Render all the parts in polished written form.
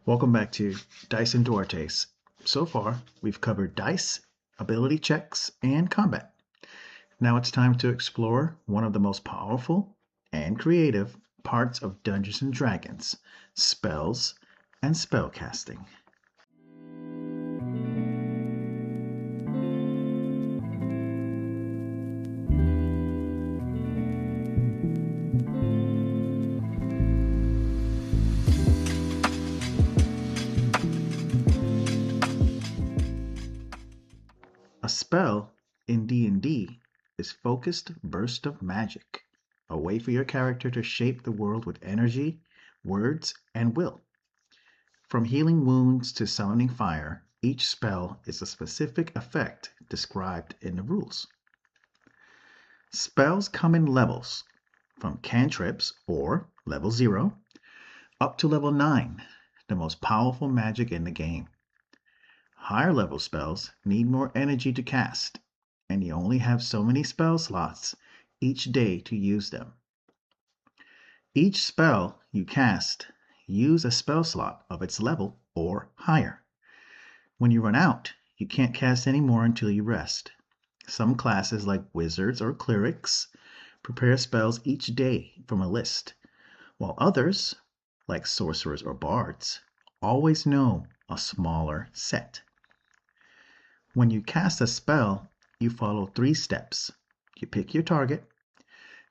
Welcome back to Dice&Duarte. So far, we've covered dice, ability checks, and combat. Now it's time to explore one of the most powerful and creative parts of Dungeons & Dragons, spells and spellcasting. A spell in D&D is focused burst of magic, a way for your character to shape the world with energy, words, and will. From healing wounds to summoning fire, each spell is a specific effect described in the rules. Spells come in levels, from cantrips, or level 0, up to level 9, the most powerful magic in the game. Higher level spells need more energy to cast, and you only have so many spell slots each day to use them. Each spell you cast use a spell slot of its level or higher. When you run out, you can't cast any more until you rest. Some classes like wizards or clerics prepare spells each day from a list, while others, like sorcerers or bards, always know a smaller set. When you cast a spell, you follow 3 steps. You pick your target,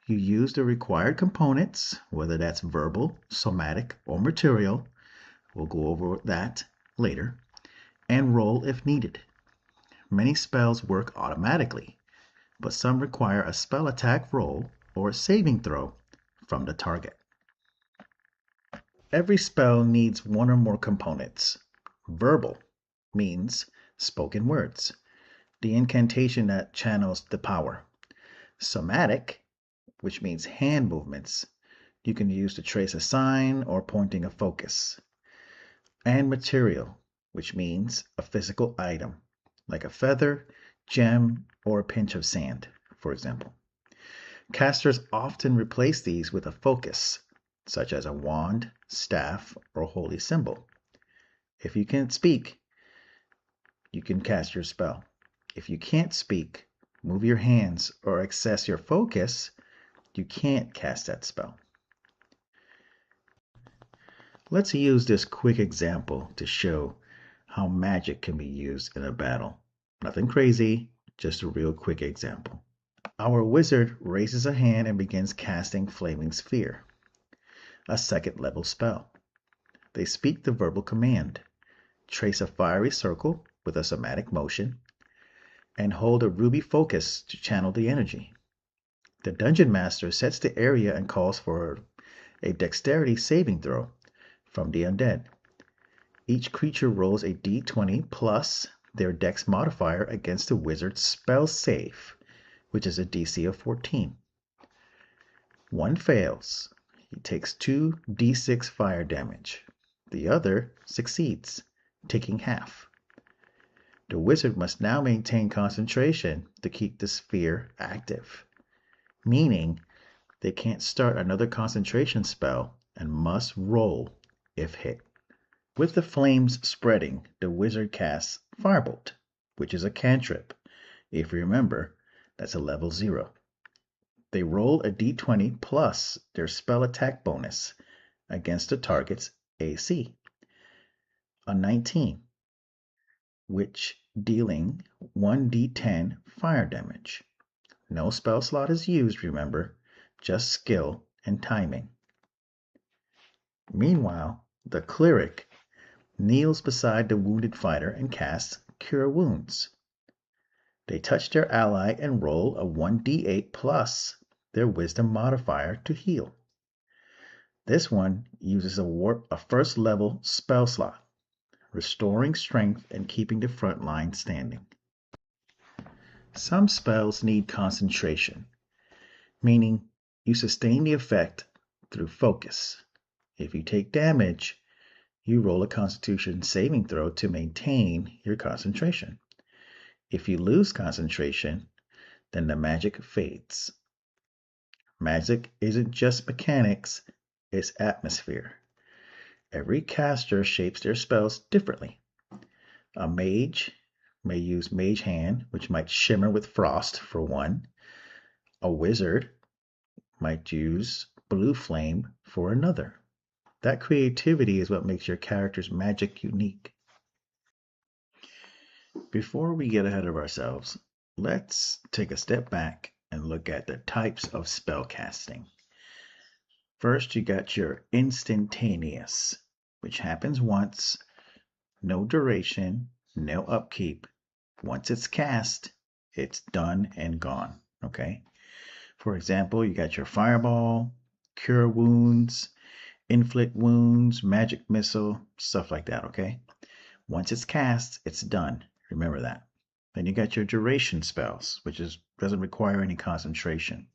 you use the required components, whether that's verbal, somatic, or material. We'll go over that later, and roll if needed. Many spells work automatically, but some require a spell attack roll or a saving throw from the target. Every spell needs one or more components. Verbal means spoken words, the incantation that channels the power. Somatic, which means hand movements, you can use to trace a sign or pointing a focus. And material, which means a physical item, like a feather, gem, or a pinch of sand, for example. Casters often replace these with a focus, such as a wand, staff, or holy symbol. If you can't speak, you can cast your spell. If you can't speak, move your hands, or access your focus, you can't cast that spell. Let's use this quick example to show how magic can be used in a battle. Nothing crazy, just a real quick example. Our wizard raises a hand and begins casting Flaming Sphere, a 2nd level spell. They speak the verbal command, trace a fiery circle with a somatic motion, and hold a ruby focus to channel the energy. The dungeon master sets the area and calls for a dexterity saving throw from the undead. Each creature rolls a d20 plus their dex modifier against the wizard's spell save, which is a DC of 14. One fails. He takes 2d6 fire damage. The other succeeds, taking half. The wizard must now maintain concentration to keep the sphere active, meaning they can't start another concentration spell and must roll if hit. With the flames spreading, the wizard casts Firebolt, which is a cantrip. If you remember, that's a level 0. They roll a d20 plus their spell attack bonus against the target's AC, a 19, which dealing 1d10 fire damage. No spell slot is used, remember, just skill and timing. Meanwhile, the cleric kneels beside the wounded fighter and casts Cure Wounds. They touch their ally and roll a 1d8 plus their wisdom modifier to heal. This one uses a 1st level spell slot, restoring strength and keeping the front line standing. Some spells need concentration, meaning you sustain the effect through focus. If you take damage, you roll a Constitution saving throw to maintain your concentration. If you lose concentration, then the magic fades. Magic isn't just mechanics, it's atmosphere. Every caster shapes their spells differently. A mage may use Mage Hand, which might shimmer with frost for one. A wizard might use Blue Flame for another. That creativity is what makes your character's magic unique. Before we get ahead of ourselves, let's take a step back and look at the types of spellcasting. First, you got your instantaneous, which happens once, no duration, no upkeep. Once it's cast, it's done and gone. Okay. For example, you got your fireball, cure wounds, inflict wounds, magic missile, stuff like that. Okay. Once it's cast, it's done. Remember that. Then you got your duration spells, which doesn't require any concentration.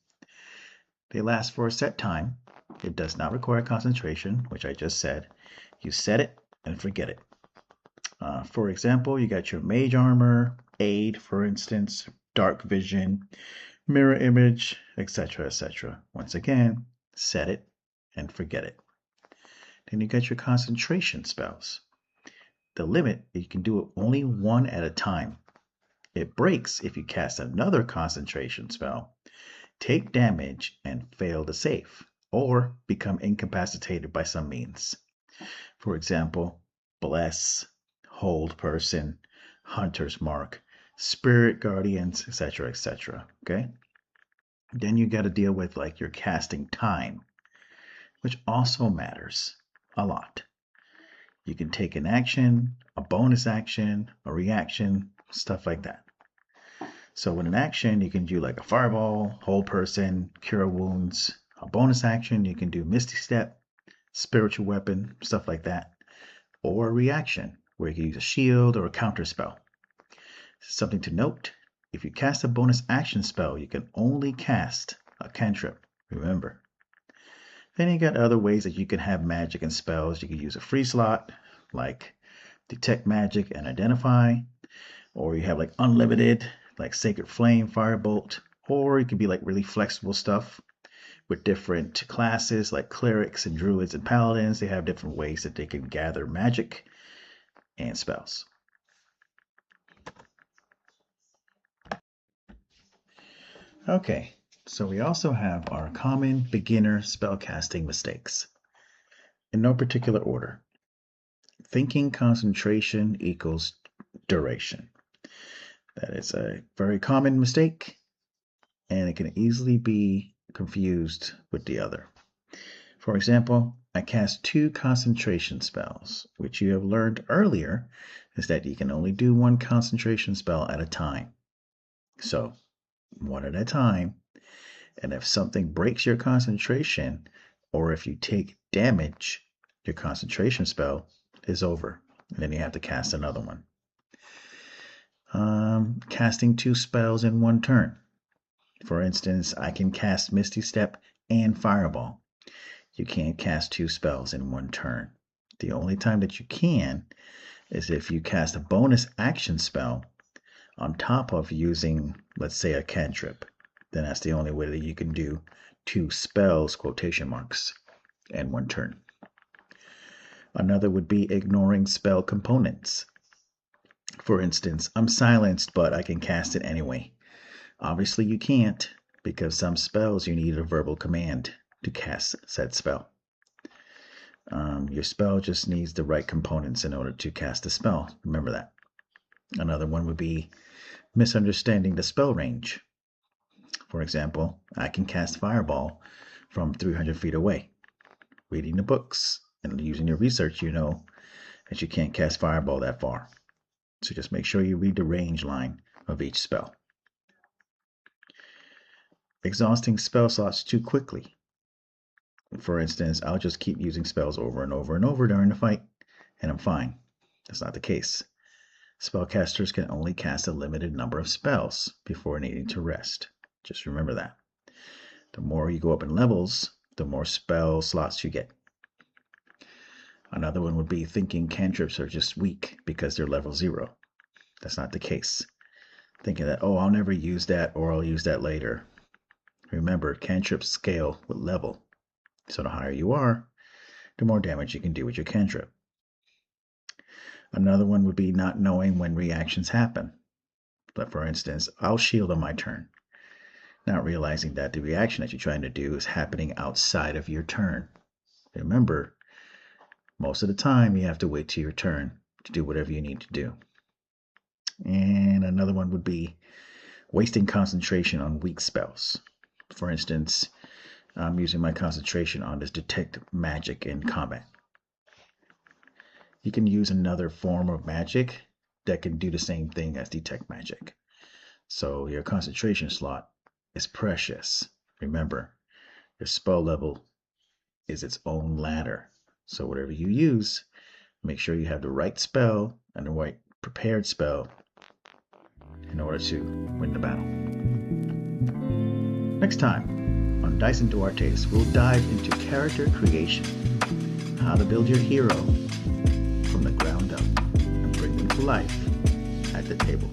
They last for a set time. It does not require concentration, which I just said. You set it and forget it. For example, you got your mage armor, aid, for instance, dark vision, mirror image, etc., etc. Once again, set it and forget it. Then you got your concentration spells. The limit, you can do it only one at a time. It breaks if you cast another concentration spell, take damage, and fail to save, or become incapacitated by some means. For example, Bless, Hold Person, Hunter's Mark, Spirit Guardians, etc., etc. Okay? Then you got to deal with like your casting time, which also matters a lot. You can take an action, a bonus action, a reaction, stuff like that. So with an action, you can do like a fireball, hold person, cure wounds. A bonus action, you can do Misty Step, spiritual weapon, stuff like that. Or a reaction, where you can use a shield or a counter spell. Something to note, if you cast a bonus action spell, you can only cast a cantrip, remember. Then you got other ways that you can have magic and spells. You can use a free slot, like Detect Magic and Identify, or you have like unlimited, like Sacred Flame, Firebolt, or it could be like really flexible stuff with different classes like clerics and druids and paladins. They have different ways that they can gather magic and spells. Okay, so we also have our common beginner spellcasting mistakes. In no particular order. Thinking concentration equals duration. That is a very common mistake, and it can easily be confused with the other. For example, I cast 2 concentration spells, which you have learned earlier is that you can only do 1 concentration spell at a time. So, 1 at a time, and if something breaks your concentration, or if you take damage, your concentration spell is over, and then you have to cast another one. Casting 2 spells in 1 turn. For instance, I can cast Misty Step and Fireball. You can't cast 2 spells in 1 turn. The only time that you can is if you cast a bonus action spell on top of using, let's say, a cantrip. Then that's the only way that you can do 2 spells, quotation marks, in 1 turn. Another would be ignoring spell components. For instance, I'm silenced, but I can cast it anyway. Obviously, you can't, because some spells you need a verbal command to cast said spell. Your spell just needs the right components in order to cast a spell. Remember that. Another one would be misunderstanding the spell range. For example, I can cast Fireball from 300 feet away. Reading the books and using your research, you know that you can't cast Fireball that far. So just make sure you read the range line of each spell. Exhausting spell slots too quickly. For instance, I'll just keep using spells over and over and over during the fight, and I'm fine. That's not the case. Spellcasters can only cast a limited number of spells before needing to rest. Just remember that. The more you go up in levels, the more spell slots you get. Another one would be thinking cantrips are just weak because they're level 0. That's not the case. Thinking that, oh, I'll never use that, or I'll use that later. Remember, cantrips scale with level. So the higher you are, the more damage you can do with your cantrip. Another one would be not knowing when reactions happen. But for instance, I'll shield on my turn, not realizing that the reaction that you're trying to do is happening outside of your turn. Remember, most of the time you have to wait till your turn to do whatever you need to do. And another one would be wasting concentration on weak spells. For instance, I'm using my concentration on this detect magic in combat. You can use another form of magic that can do the same thing as detect magic. So your concentration slot is precious. Remember, your spell level is its own ladder. So whatever you use, make sure you have the right spell and the right prepared spell in order to win the battle. Next time on Dice&Duarte, we'll dive into character creation, how to build your hero from the ground up and bring them to life at the table.